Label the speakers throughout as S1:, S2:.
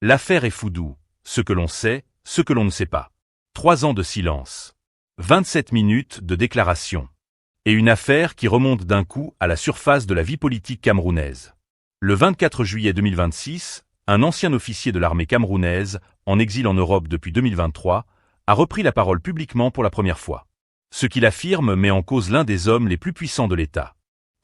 S1: L'affaire Effoudou, ce que l'on sait, ce que l'on ne sait pas. 3 ans de silence. 27 minutes de déclaration. Et une affaire qui remonte d'un coup à la surface de la vie politique camerounaise. Le 24 juillet 2026, un ancien officier de l'armée camerounaise, en exil en Europe depuis 2023, a repris la parole publiquement pour la première fois. Ce qu'il affirme met en cause l'un des hommes les plus puissants de l'État.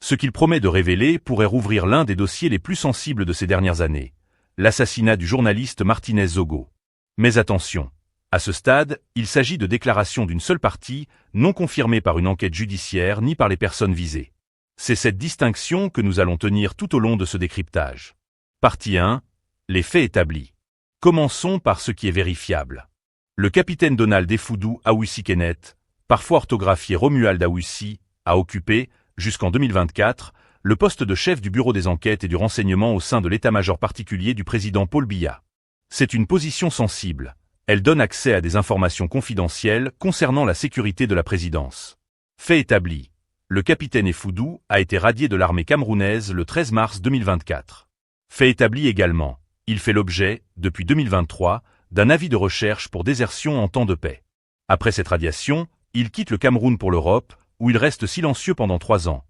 S1: Ce qu'il promet de révéler pourrait rouvrir l'un des dossiers les plus sensibles de ces dernières années, l'assassinat du journaliste Martinez Zogo. Mais attention, à ce stade, il s'agit de déclarations d'une seule partie, non confirmées par une enquête judiciaire ni par les personnes visées. C'est cette distinction que nous allons tenir tout au long de ce décryptage. Partie 1. Les faits établis. Commençons par ce qui est vérifiable. Le capitaine Donald Effoudou Awussi Kenneth, parfois orthographié Romuald Awussi, a occupé, jusqu'en 2024, le poste de chef du bureau des enquêtes et du renseignement au sein de l'état-major particulier du président Paul Biya. C'est une position sensible. Elle donne accès à des informations confidentielles concernant la sécurité de la présidence. Fait établi. Le capitaine Effoudou a été radié de l'armée camerounaise le 13 mars 2024. Fait établi également. Il fait l'objet, depuis 2023, d'un avis de recherche pour désertion en temps de paix. Après cette radiation, il quitte le Cameroun pour l'Europe, où il reste silencieux pendant 3 ans.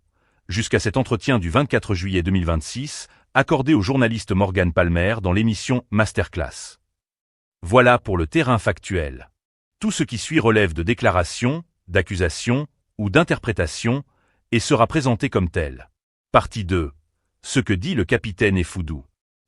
S1: Jusqu'à cet entretien du 24 juillet 2026, accordé au journaliste Morgan Palmer dans l'émission Masterclass. Voilà pour le terrain factuel. Tout ce qui suit relève de déclarations, d'accusations ou d'interprétations et sera présenté comme tel. Partie 2. Ce que dit le capitaine Effoudou.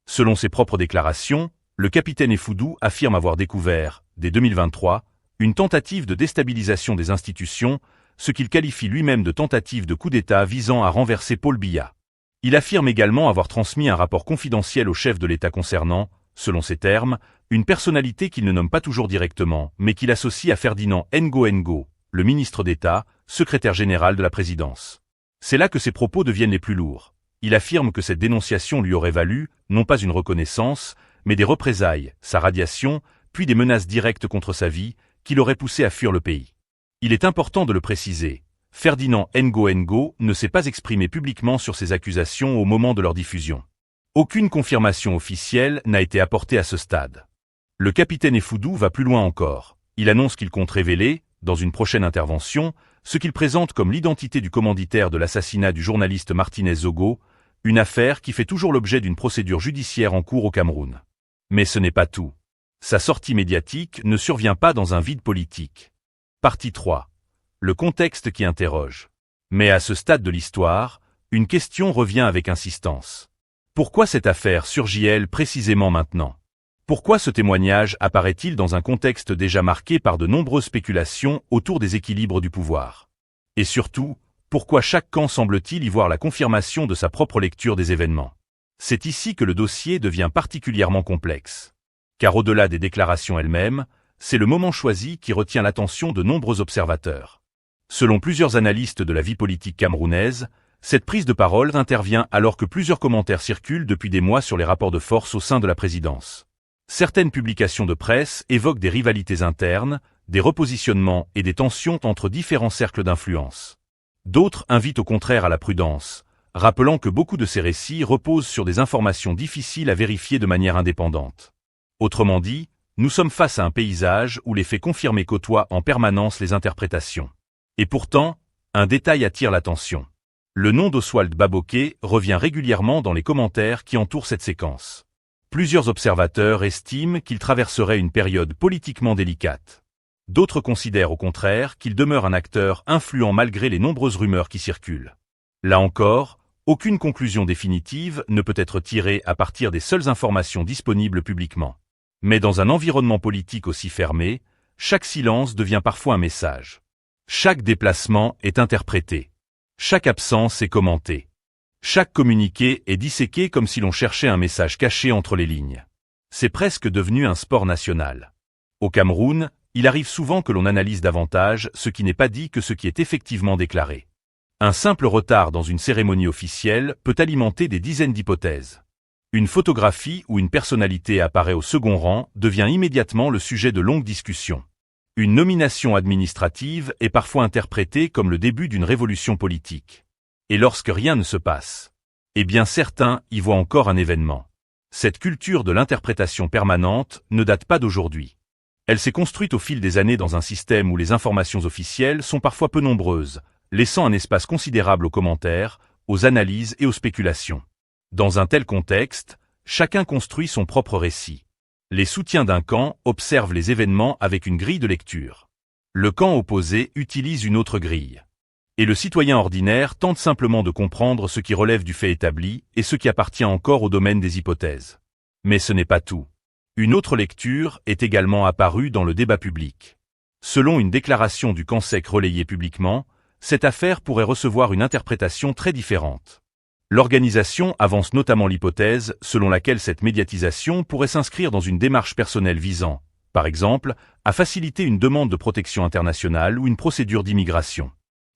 S1: Selon ses propres déclarations, le capitaine Effoudou affirme avoir découvert, dès 2023, une tentative de déstabilisation des institutions, ce qu'il qualifie lui-même de tentative de coup d'État visant à renverser Paul Biya. Il affirme également avoir transmis un rapport confidentiel au chef de l'État concernant, selon ses termes, une personnalité qu'il ne nomme pas toujours directement, mais qu'il associe à Ferdinand Ngo, le ministre d'État, secrétaire général de la présidence. C'est là que ses propos deviennent les plus lourds. Il affirme que cette dénonciation lui aurait valu, non pas une reconnaissance, mais des représailles, sa radiation, puis des menaces directes contre sa vie, qui l'auraient poussé à fuir le pays. Il est important de le préciser, Ferdinand Ngo ne s'est pas exprimé publiquement sur ces accusations au moment de leur diffusion. Aucune confirmation officielle n'a été apportée à ce stade. Le capitaine Effoudou va plus loin encore. Il annonce qu'il compte révéler, dans une prochaine intervention, ce qu'il présente comme l'identité du commanditaire de l'assassinat du journaliste Martinez Zogo, une affaire qui fait toujours l'objet d'une procédure judiciaire en cours au Cameroun. Mais ce n'est pas tout. Sa sortie médiatique ne survient pas dans un vide politique. Partie 3. Le contexte qui interroge. Mais à ce stade de l'histoire, une question revient avec insistance. Pourquoi cette affaire surgit-elle précisément maintenant ? Pourquoi ce témoignage apparaît-il dans un contexte déjà marqué par de nombreuses spéculations autour des équilibres du pouvoir ? Et surtout, pourquoi chaque camp semble-t-il y voir la confirmation de sa propre lecture des événements ? C'est ici que le dossier devient particulièrement complexe. Car au-delà des déclarations elles-mêmes, c'est le moment choisi qui retient l'attention de nombreux observateurs. Selon plusieurs analystes de la vie politique camerounaise, cette prise de parole intervient alors que plusieurs commentaires circulent depuis des mois sur les rapports de force au sein de la présidence. Certaines publications de presse évoquent des rivalités internes, des repositionnements et des tensions entre différents cercles d'influence. D'autres invitent au contraire à la prudence, rappelant que beaucoup de ces récits reposent sur des informations difficiles à vérifier de manière indépendante. Autrement dit, nous sommes face à un paysage où les faits confirmés côtoient en permanence les interprétations. Et pourtant, un détail attire l'attention. Le nom d'Oswald Baboké revient régulièrement dans les commentaires qui entourent cette séquence. Plusieurs observateurs estiment qu'il traverserait une période politiquement délicate. D'autres considèrent au contraire qu'il demeure un acteur influent malgré les nombreuses rumeurs qui circulent. Là encore, aucune conclusion définitive ne peut être tirée à partir des seules informations disponibles publiquement. Mais dans un environnement politique aussi fermé, chaque silence devient parfois un message. Chaque déplacement est interprété. Chaque absence est commentée. Chaque communiqué est disséqué comme si l'on cherchait un message caché entre les lignes. C'est presque devenu un sport national. Au Cameroun, il arrive souvent que l'on analyse davantage ce qui n'est pas dit que ce qui est effectivement déclaré. Un simple retard dans une cérémonie officielle peut alimenter des dizaines d'hypothèses. Une photographie où une personnalité apparaît au second rang devient immédiatement le sujet de longues discussions. Une nomination administrative est parfois interprétée comme le début d'une révolution politique. Et lorsque rien ne se passe, eh bien certains y voient encore un événement. Cette culture de l'interprétation permanente ne date pas d'aujourd'hui. Elle s'est construite au fil des années dans un système où les informations officielles sont parfois peu nombreuses, laissant un espace considérable aux commentaires, aux analyses et aux spéculations. Dans un tel contexte, chacun construit son propre récit. Les soutiens d'un camp observent les événements avec une grille de lecture. Le camp opposé utilise une autre grille. Et le citoyen ordinaire tente simplement de comprendre ce qui relève du fait établi et ce qui appartient encore au domaine des hypothèses. Mais ce n'est pas tout. Une autre lecture est également apparue dans le débat public. Selon une déclaration du CANSEC relayée publiquement, cette affaire pourrait recevoir une interprétation très différente. L'organisation avance notamment l'hypothèse selon laquelle cette médiatisation pourrait s'inscrire dans une démarche personnelle visant, par exemple, à faciliter une demande de protection internationale ou une procédure d'immigration.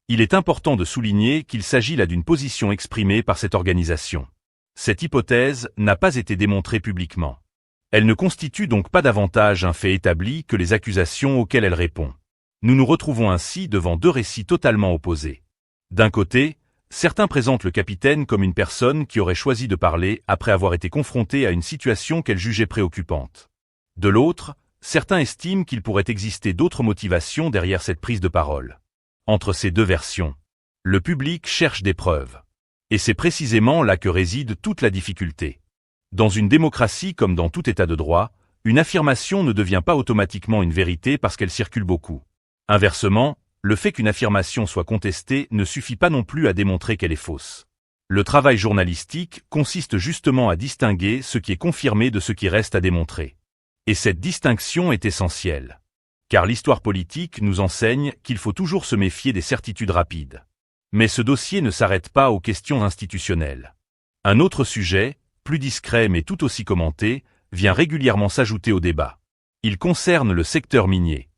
S1: Il est important de souligner qu'il s'agit là d'une position exprimée par cette organisation. Cette hypothèse n'a pas été démontrée publiquement. Elle ne constitue donc pas davantage un fait établi que les accusations auxquelles elle répond. Nous nous retrouvons ainsi devant deux récits totalement opposés. D'un côté, certains présentent le capitaine comme une personne qui aurait choisi de parler après avoir été confrontée à une situation qu'elle jugeait préoccupante. De l'autre, certains estiment qu'il pourrait exister d'autres motivations derrière cette prise de parole. Entre ces deux versions, le public cherche des preuves. Et c'est précisément là que réside toute la difficulté. Dans une démocratie comme dans tout état de droit, une affirmation ne devient pas automatiquement une vérité parce qu'elle circule beaucoup. Inversement, le fait qu'une affirmation soit contestée ne suffit pas non plus à démontrer qu'elle est fausse. Le travail journalistique consiste justement à distinguer ce qui est confirmé de ce qui reste à démontrer. Et cette distinction est essentielle. Car l'histoire politique nous enseigne qu'il faut toujours se méfier des certitudes rapides. Mais ce dossier ne s'arrête pas aux questions institutionnelles. Un autre sujet, plus discret mais tout aussi commenté, vient régulièrement s'ajouter au débat. Il concerne le secteur minier.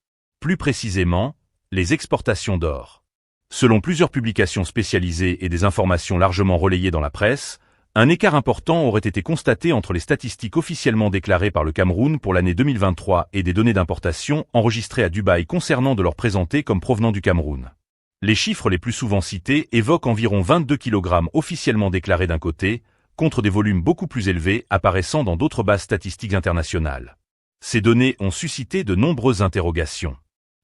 S1: Plus précisément, les exportations d'or. Selon plusieurs publications spécialisées et des informations largement relayées dans la presse, un écart important aurait été constaté entre les statistiques officiellement déclarées par le Cameroun pour l'année 2023 et des données d'importation enregistrées à Dubaï concernant de l'or présenté comme provenant du Cameroun. Les chiffres les plus souvent cités évoquent environ 22 kg officiellement déclarés d'un côté, contre des volumes beaucoup plus élevés apparaissant dans d'autres bases statistiques internationales. Ces données ont suscité de nombreuses interrogations.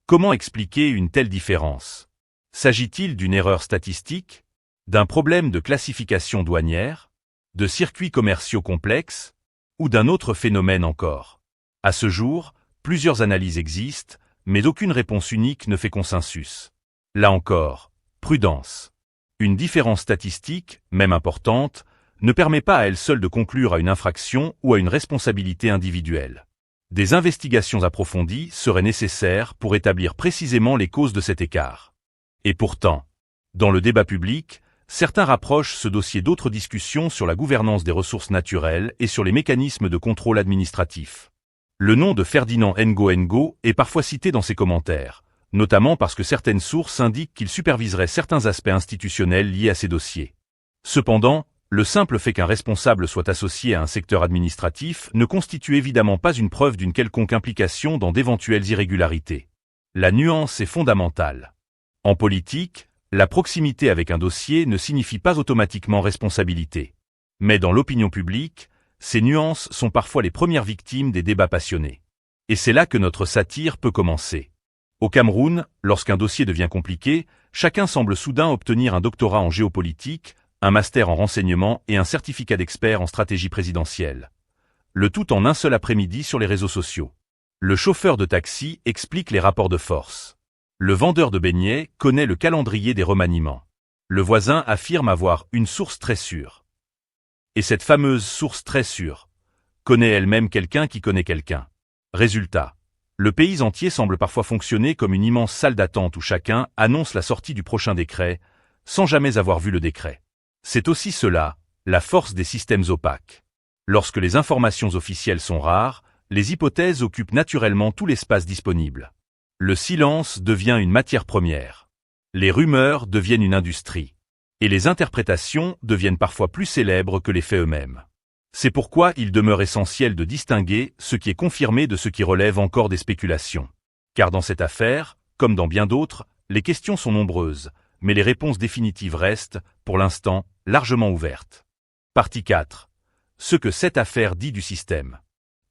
S1: Comment expliquer une telle différence? S'agit-il d'une erreur statistique? D'un problème de classification douanière? De circuits commerciaux complexes? Ou d'un autre phénomène encore? À ce jour, plusieurs analyses existent, mais aucune réponse unique ne fait consensus. Là encore, prudence. Une différence statistique, même importante, ne permet pas à elle seule de conclure à une infraction ou à une responsabilité individuelle. Des investigations approfondies seraient nécessaires pour établir précisément les causes de cet écart. Et pourtant, dans le débat public, certains rapprochent ce dossier d'autres discussions sur la gouvernance des ressources naturelles et sur les mécanismes de contrôle administratif. Le nom de Ferdinand Ngo est parfois cité dans ces commentaires, notamment parce que certaines sources indiquent qu'il superviserait certains aspects institutionnels liés à ces dossiers. Cependant, le simple fait qu'un responsable soit associé à un secteur administratif ne constitue évidemment pas une preuve d'une quelconque implication dans d'éventuelles irrégularités. La nuance est fondamentale. En politique, la proximité avec un dossier ne signifie pas automatiquement responsabilité. Mais dans l'opinion publique, ces nuances sont parfois les premières victimes des débats passionnés. Et c'est là que notre satire peut commencer. Au Cameroun, lorsqu'un dossier devient compliqué, chacun semble soudain obtenir un doctorat en géopolitique, un master en renseignement et un certificat d'expert en stratégie présidentielle. Le tout en un seul après-midi sur les réseaux sociaux. Le chauffeur de taxi explique les rapports de force. Le vendeur de beignets connaît le calendrier des remaniements. Le voisin affirme avoir une source très sûre. Et cette fameuse source très sûre connaît elle-même quelqu'un qui connaît quelqu'un. Résultat. Le pays entier semble parfois fonctionner comme une immense salle d'attente où chacun annonce la sortie du prochain décret, sans jamais avoir vu le décret. C'est aussi cela, la force des systèmes opaques. Lorsque les informations officielles sont rares, les hypothèses occupent naturellement tout l'espace disponible. Le silence devient une matière première. Les rumeurs deviennent une industrie. Et les interprétations deviennent parfois plus célèbres que les faits eux-mêmes. C'est pourquoi il demeure essentiel de distinguer ce qui est confirmé de ce qui relève encore des spéculations. Car dans cette affaire, comme dans bien d'autres, les questions sont nombreuses, mais les réponses définitives restent, pour l'instant, largement ouvertes. Partie 4. ce que cette affaire dit du système.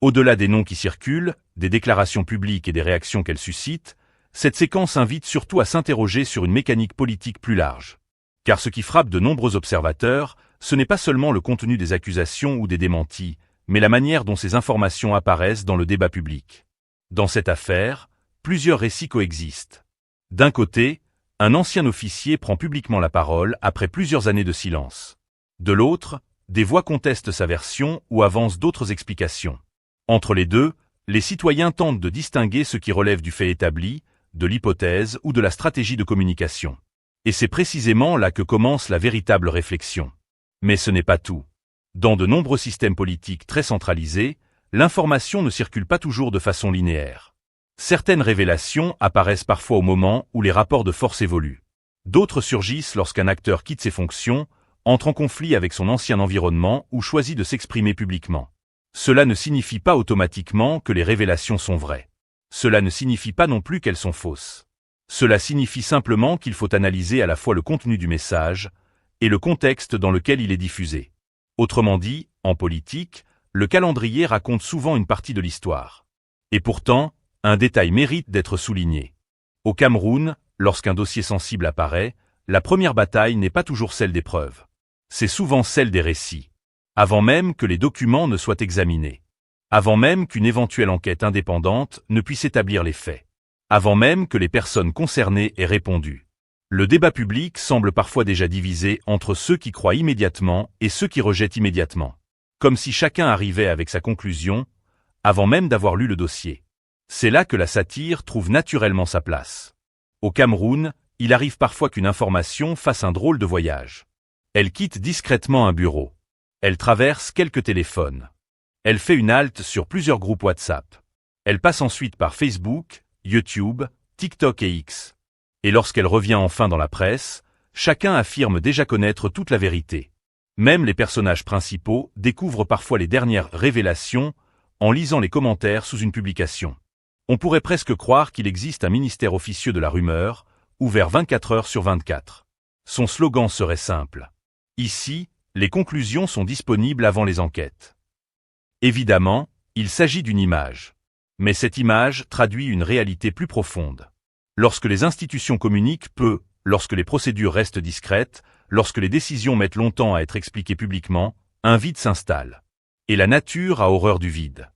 S1: Au-delà des noms qui circulent, des déclarations publiques et des réactions qu'elles suscitent, cette séquence invite surtout à s'interroger sur une mécanique politique plus large. Car ce qui frappe de nombreux observateurs, ce n'est pas seulement le contenu des accusations ou des démentis, mais la manière dont ces informations apparaissent dans le débat public. Dans cette affaire, plusieurs récits coexistent. D'un côté, un ancien officier prend publiquement la parole après plusieurs années de silence. De l'autre, des voix contestent sa version ou avancent d'autres explications. Entre les deux, les citoyens tentent de distinguer ce qui relève du fait établi, de l'hypothèse ou de la stratégie de communication. Et c'est précisément là que commence la véritable réflexion. Mais ce n'est pas tout. Dans de nombreux systèmes politiques très centralisés, l'information ne circule pas toujours de façon linéaire. Certaines révélations apparaissent parfois au moment où les rapports de force évoluent. D'autres surgissent lorsqu'un acteur quitte ses fonctions, entre en conflit avec son ancien environnement ou choisit de s'exprimer publiquement. Cela ne signifie pas automatiquement que les révélations sont vraies. Cela ne signifie pas non plus qu'elles sont fausses. Cela signifie simplement qu'il faut analyser à la fois le contenu du message et le contexte dans lequel il est diffusé. Autrement dit, en politique, le calendrier raconte souvent une partie de l'histoire. Et pourtant, un détail mérite d'être souligné. Au Cameroun, lorsqu'un dossier sensible apparaît, la première bataille n'est pas toujours celle des preuves. C'est souvent celle des récits. Avant même que les documents ne soient examinés. Avant même qu'une éventuelle enquête indépendante ne puisse établir les faits. Avant même que les personnes concernées aient répondu. Le débat public semble parfois déjà divisé entre ceux qui croient immédiatement et ceux qui rejettent immédiatement. Comme si chacun arrivait avec sa conclusion, avant même d'avoir lu le dossier. C'est là que la satire trouve naturellement sa place. Au Cameroun, il arrive parfois qu'une information fasse un drôle de voyage. Elle quitte discrètement un bureau. Elle traverse quelques téléphones. Elle fait une halte sur plusieurs groupes WhatsApp. Elle passe ensuite par Facebook, YouTube, TikTok et X. Et lorsqu'elle revient enfin dans la presse, chacun affirme déjà connaître toute la vérité. Même les personnages principaux découvrent parfois les dernières révélations en lisant les commentaires sous une publication. On pourrait presque croire qu'il existe un ministère officieux de la rumeur, ouvert 24 heures sur 24. Son slogan serait simple. Ici, les conclusions sont disponibles avant les enquêtes. Évidemment, il s'agit d'une image. Mais cette image traduit une réalité plus profonde. Lorsque les institutions communiquent peu, lorsque les procédures restent discrètes, lorsque les décisions mettent longtemps à être expliquées publiquement, un vide s'installe. Et la nature a horreur du vide.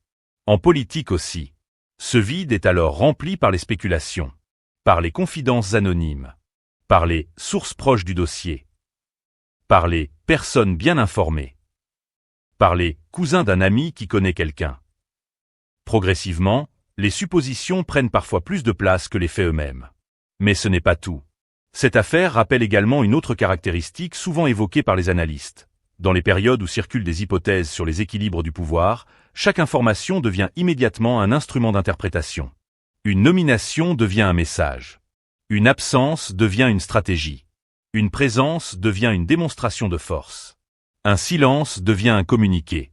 S1: En politique aussi. Ce vide est alors rempli par les spéculations, par les confidences anonymes, par les sources proches du dossier, par les personnes bien informées, par les cousins d'un ami qui connaît quelqu'un. Progressivement, les suppositions prennent parfois plus de place que les faits eux-mêmes. Mais ce n'est pas tout. Cette affaire rappelle également une autre caractéristique souvent évoquée par les analystes. Dans les périodes où circulent des hypothèses sur les équilibres du pouvoir, chaque information devient immédiatement un instrument d'interprétation. Une nomination devient un message. Une absence devient une stratégie. Une présence devient une démonstration de force. Un silence devient un communiqué.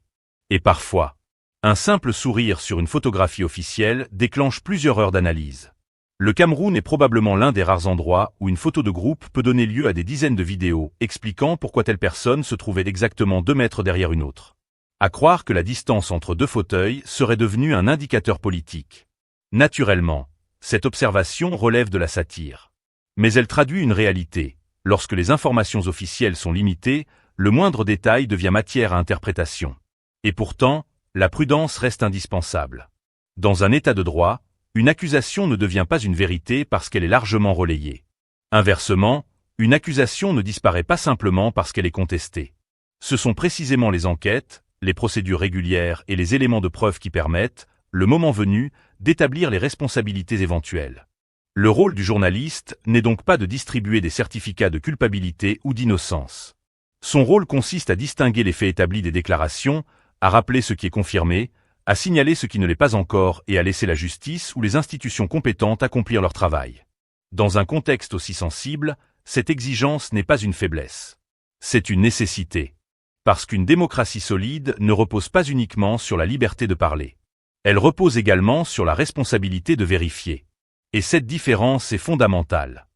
S1: Et parfois, un simple sourire sur une photographie officielle déclenche plusieurs heures d'analyse. Le Cameroun est probablement l'un des rares endroits où une photo de groupe peut donner lieu à des dizaines de vidéos expliquant pourquoi telle personne se trouvait exactement 2 mètres derrière une autre. À croire que la distance entre deux fauteuils serait devenue un indicateur politique. Naturellement, cette observation relève de la satire. Mais elle traduit une réalité. Lorsque les informations officielles sont limitées, le moindre détail devient matière à interprétation. Et pourtant, la prudence reste indispensable. Dans un état de droit, une accusation ne devient pas une vérité parce qu'elle est largement relayée. Inversement, une accusation ne disparaît pas simplement parce qu'elle est contestée. Ce sont précisément les enquêtes, les procédures régulières et les éléments de preuve qui permettent, le moment venu, d'établir les responsabilités éventuelles. Le rôle du journaliste n'est donc pas de distribuer des certificats de culpabilité ou d'innocence. Son rôle consiste à distinguer les faits établis des déclarations, à rappeler ce qui est confirmé, à signaler ce qui ne l'est pas encore et à laisser la justice ou les institutions compétentes accomplir leur travail. Dans un contexte aussi sensible, cette exigence n'est pas une faiblesse. C'est une nécessité. Parce qu'une démocratie solide ne repose pas uniquement sur la liberté de parler. Elle repose également sur la responsabilité de vérifier. Et cette différence est fondamentale.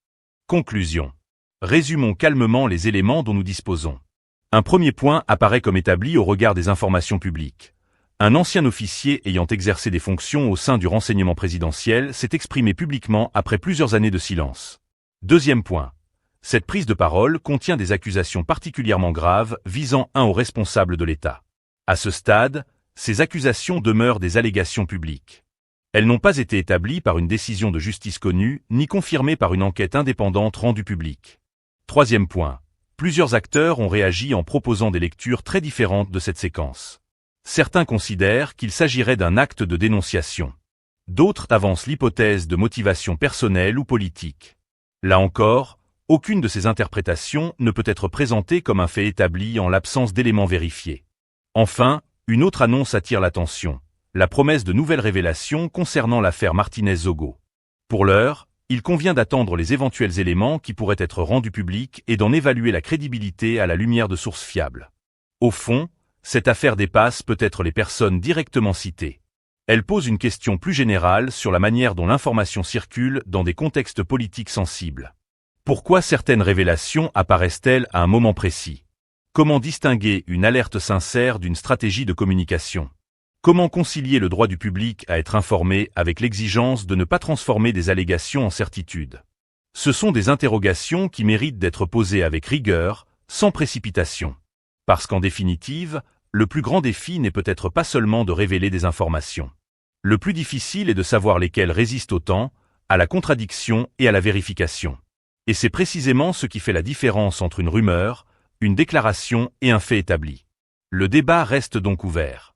S1: Conclusion. Résumons calmement les éléments dont nous disposons. Un premier point apparaît comme établi au regard des informations publiques. Un ancien officier ayant exercé des fonctions au sein du renseignement présidentiel s'est exprimé publiquement après plusieurs années de silence. Deuxième point. Cette prise de parole contient des accusations particulièrement graves visant un aux responsables de l'État. À ce stade, ces accusations demeurent des allégations publiques. Elles n'ont pas été établies par une décision de justice connue, ni confirmées par une enquête indépendante rendue publique. Troisième point. Plusieurs acteurs ont réagi en proposant des lectures très différentes de cette séquence. Certains considèrent qu'il s'agirait d'un acte de dénonciation. D'autres avancent l'hypothèse de motivation personnelle ou politique. Là encore, aucune de ces interprétations ne peut être présentée comme un fait établi en l'absence d'éléments vérifiés. Enfin, une autre annonce attire l'attention, la promesse de nouvelles révélations concernant l'affaire Martinez-Zogo. Pour l'heure, il convient d'attendre les éventuels éléments qui pourraient être rendus publics et d'en évaluer la crédibilité à la lumière de sources fiables. Au fond, cette affaire dépasse peut-être les personnes directement citées. Elle pose une question plus générale sur la manière dont l'information circule dans des contextes politiques sensibles. Pourquoi certaines révélations apparaissent-elles à un moment précis? Comment distinguer une alerte sincère d'une stratégie de communication? Comment concilier le droit du public à être informé avec l'exigence de ne pas transformer des allégations en certitudes? Ce sont des interrogations qui méritent d'être posées avec rigueur, sans précipitation. Parce qu'en définitive, le plus grand défi n'est peut-être pas seulement de révéler des informations. Le plus difficile est de savoir lesquelles résistent au temps, à la contradiction et à la vérification. Et c'est précisément ce qui fait la différence entre une rumeur, une déclaration et un fait établi. Le débat reste donc ouvert.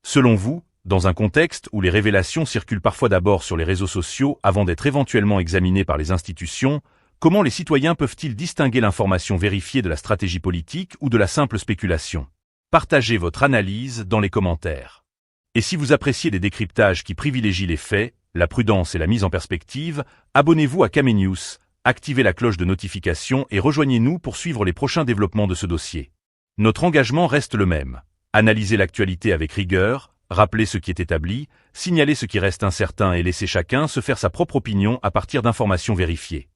S1: Selon vous, dans un contexte où les révélations circulent parfois d'abord sur les réseaux sociaux avant d'être éventuellement examinées par les institutions, comment les citoyens peuvent-ils distinguer l'information vérifiée de la stratégie politique ou de la simple spéculation? Partagez votre analyse dans les commentaires. Et si vous appréciez des décryptages qui privilégient les faits, la prudence et la mise en perspective, abonnez-vous à Kame News, activez la cloche de notification et rejoignez-nous pour suivre les prochains développements de ce dossier. Notre engagement reste le même. Analyser l'actualité avec rigueur, rappeler ce qui est établi, signaler ce qui reste incertain et laisser chacun se faire sa propre opinion à partir d'informations vérifiées.